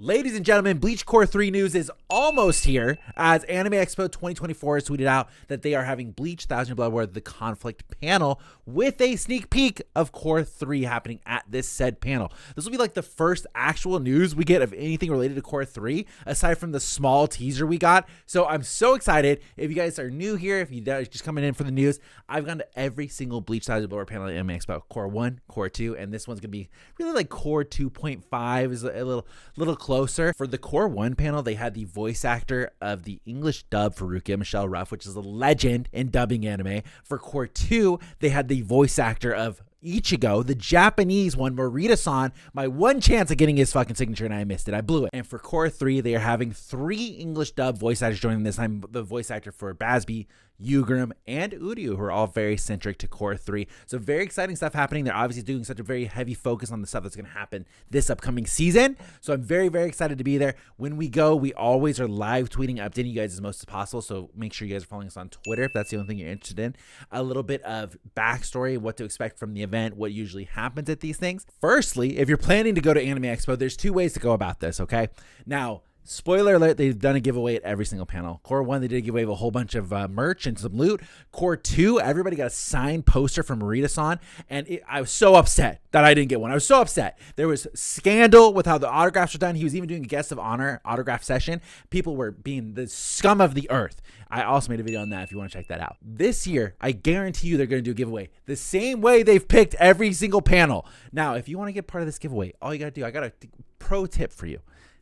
Ladies and gentlemen, Bleach Core 3 news is almost here as Anime Expo 2024 has tweeted out that they are having Bleach TYBW The Conflict panel with a sneak peek of Core 3 happening at this said panel. This will be like the first actual news we get of anything related to Core 3 aside from the small teaser we got. So I'm so excited. If you guys are new here, if you just coming in for the news, I've gone to every single Bleach TYBW panel at Anime Expo. Core 1, Core 2, and this one's going to be really like Core 2.5 is a little closer. For the Core 1 panel, they had the voice actor of the English dub for Rukia, Michelle Ruff, which is a legend in dubbing anime. For Core 2, they had the voice actor of Ichigo, the Japanese one, Morita-san, my one chance of getting his fucking signature, and I missed it. I blew it. And for Core 3, they are having 3 English dub voice actors joining this time. The voice actor for Bazz-B, Jugram, and Uryu, who are all very centric to Core 3. So very exciting stuff happening. They're obviously doing such a very heavy focus on the stuff that's going to happen this upcoming season. So I'm very, very excited to be there. When we go, we always are live tweeting, updating you guys as most as possible. So make sure you guys are following us on Twitter if that's the only thing you're interested in. A little bit of backstory, what to expect from the event, what usually happens at these things. Firstly, if you're planning to go to Anime Expo, there's 2 ways to go about this, okay? Now, spoiler alert, they've done a giveaway at every single panel. Core 1, they did give away a whole bunch of merch and some loot. Core 2, everybody got a signed poster from Morita-san, and I was so upset that I didn't get one. I was so upset. There was scandal with how the autographs were done. He was even doing a guest of honor autograph session. People were being the scum of the earth. I also made a video on that if you want to check that out. This year, I guarantee you they're going to do a giveaway the same way they've picked every single panel. Now, if you want to get part of this giveaway, all you got to do, I got a pro tip for you.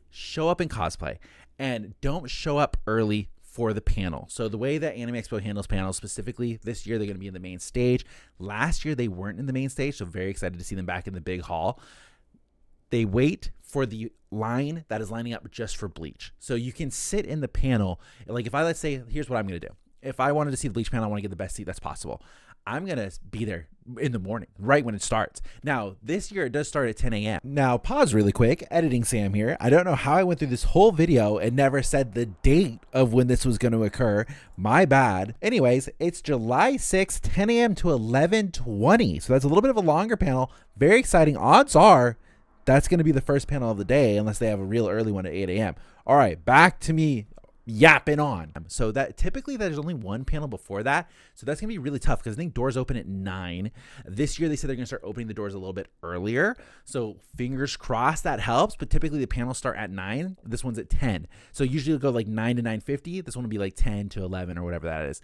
Show up in cosplay and don't show up early for the panel. So the way that Anime Expo handles panels, specifically this year, they're going to be in the main stage. Last year, they weren't in the main stage, so very excited to see them back in the big hall. They wait for the line that is lining up just for Bleach. So you can sit in the panel. Like if I, let's say, here's what I'm going to do. If I wanted to see the Bleach panel, I want to get the best seat that's possible. I'm going to be there in the morning, right when it starts. Now, this year it does start at 10 a.m. Now, pause really quick. Editing Sam here. I don't know how I went through this whole video and never said the date of when this was going to occur. My bad. Anyways, it's July 6th, 10 a.m. to 11:20. So that's a little bit of a longer panel. Very exciting. Odds are that's going to be the first panel of the day unless they have a real early one at 8 a.m. All right, back to me yapping on. So that typically there's only one panel before that. So that's going to be really tough because I think doors open at 9. This year they said they're going to start opening the doors a little bit earlier. So fingers crossed that helps. But typically the panels start at 9. This one's at 10. So usually it'll go like 9 to 9:50. This one will be like 10 to 11 or whatever that is.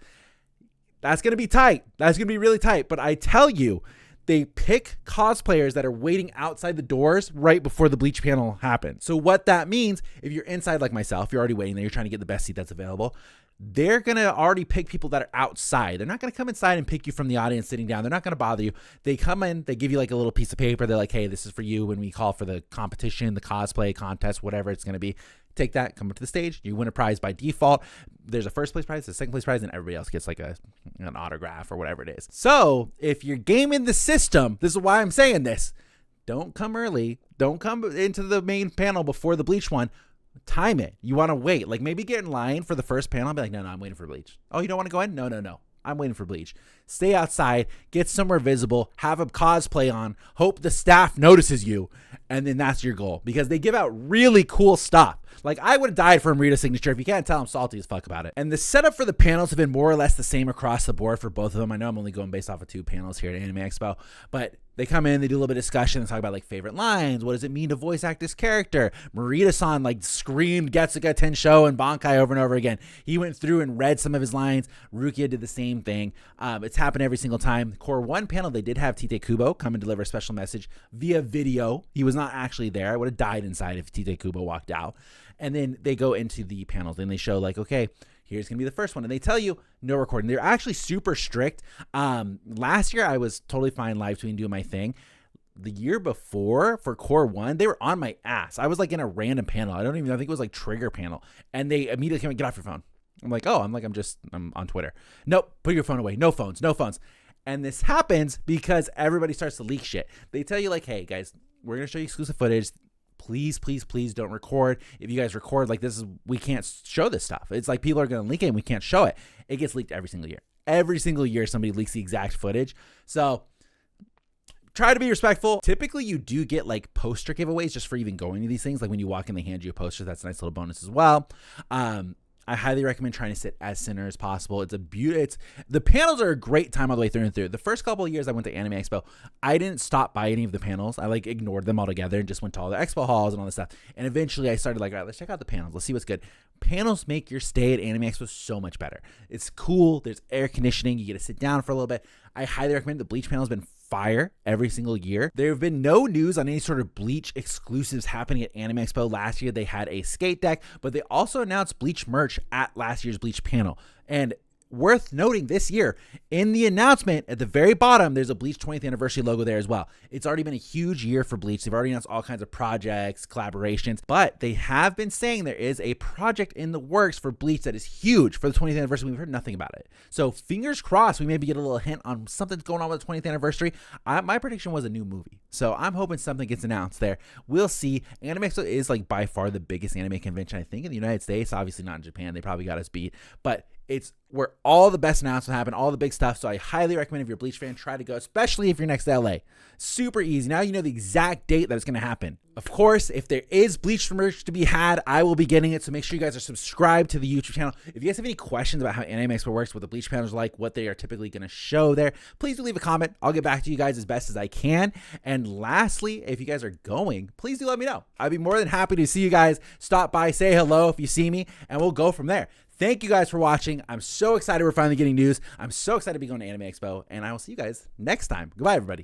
That's going to be tight. That's going to be really tight. But I tell you, they pick cosplayers that are waiting outside the doors right before the Bleach panel happens. So what that means, if you're inside like myself, you're already waiting there, you're trying to get the best seat that's available, they're going to already pick people that are outside. They're not going to come inside and pick you from the audience sitting down. They're not going to bother you. They come in, they give you like a little piece of paper. They're like, hey, this is for you when we call for the competition, the cosplay contest, whatever it's going to be. Take that, come up to the stage, you win a prize by default. There's a first place prize, a second place prize, and everybody else gets like an autograph or whatever it is. So if you're gaming the system, this is why I'm saying this. Don't come early. Don't come into the main panel before the Bleach one. Time it. You want to wait. Like maybe get in line for the first panel and be like, no, I'm waiting for Bleach. Oh, you don't want to go in? No. I'm waiting for Bleach. Stay outside, get somewhere visible, have a cosplay on, hope the staff notices you, and then that's your goal. Because they give out really cool stuff. Like, I would have died for a Morita signature. If you can't tell, I'm salty as fuck about it. And the setup for the panels have been more or less the same across the board for both of them. I know I'm only going based off of 2 panels here at Anime Expo, but they come in, they do a little bit of discussion and talk about like favorite lines. What does it mean to voice act this character? Morita-san like screamed Getsuga Tensho and Bankai over and over again. He went through and read some of his lines. Rukia did the same thing. It's happened every single time. Core 1 panel, they did have Tite Kubo come and deliver a special message via video. He was not actually there. I would have died inside if Tite Kubo walked out. And then they go into the panels and they show like, okay, here's going to be the first one. And they tell you no recording. They're actually super strict. Last year, I was totally fine live tweeting, doing my thing. The year before for Core 1, they were on my ass. I was like in a random panel. I think it was like Trigger panel. And they immediately came and get off your phone. I'm like, I'm on Twitter. Nope, put your phone away. No phones. And this happens because everybody starts to leak shit. They tell you like, hey guys, we're going to show you exclusive footage. Please don't record. If you guys record like this, we can't show this stuff. It's like people are going to leak it and we can't show it. It gets leaked every single year. Every single year, somebody leaks the exact footage. So try to be respectful. Typically, you do get like poster giveaways just for even going to these things. Like when you walk in, they hand you a poster. That's a nice little bonus as well. I highly recommend trying to sit as center as possible. The panels are a great time all the way through and through. The first couple of years I went to Anime Expo, I didn't stop by any of the panels. I like ignored them altogether and just went to all the expo halls and all this stuff. And eventually I started like, all right, let's check out the panels. Let's see what's good. Panels make your stay at Anime Expo so much better. It's cool. There's air conditioning. You get to sit down for a little bit. I highly recommend the Bleach panel. Has been fire every single year. There have been no news on any sort of Bleach exclusives happening at Anime Expo. Last year they had a skate deck, but they also announced Bleach merch at last year's Bleach panel. And worth noting this year, in the announcement at the very bottom, there's a Bleach 20th anniversary logo there as well. It's already been a huge year for Bleach. They've already announced all kinds of projects, collaborations, but they have been saying there is a project in the works for Bleach that is huge for the 20th anniversary. We've heard nothing about it. So fingers crossed, we maybe get a little hint on something's going on with the 20th anniversary. My prediction was a new movie. So I'm hoping something gets announced there. We'll see. Anime Expo is like by far the biggest anime convention, I think, in the United States. Obviously not in Japan. They probably got us beat, but it's where all the best announcements happen, all the big stuff. So I highly recommend if you're a Bleach fan, try to go, especially if you're next to LA. Super easy. Now you know the exact date that it's going to happen. Of course, if there is Bleach merch to be had, I will be getting it. So make sure you guys are subscribed to the YouTube channel. If you guys have any questions about how Anime Expo works, what the Bleach panels are like, what they are typically going to show there, please do leave a comment. I'll get back to you guys as best as I can. And lastly, if you guys are going, please do let me know. I'd be more than happy to see you guys. Stop by, say hello if you see me, and we'll go from there. Thank you guys for watching. I'm so excited we're finally getting news. I'm so excited to be going to Anime Expo, and I will see you guys next time. Goodbye, everybody.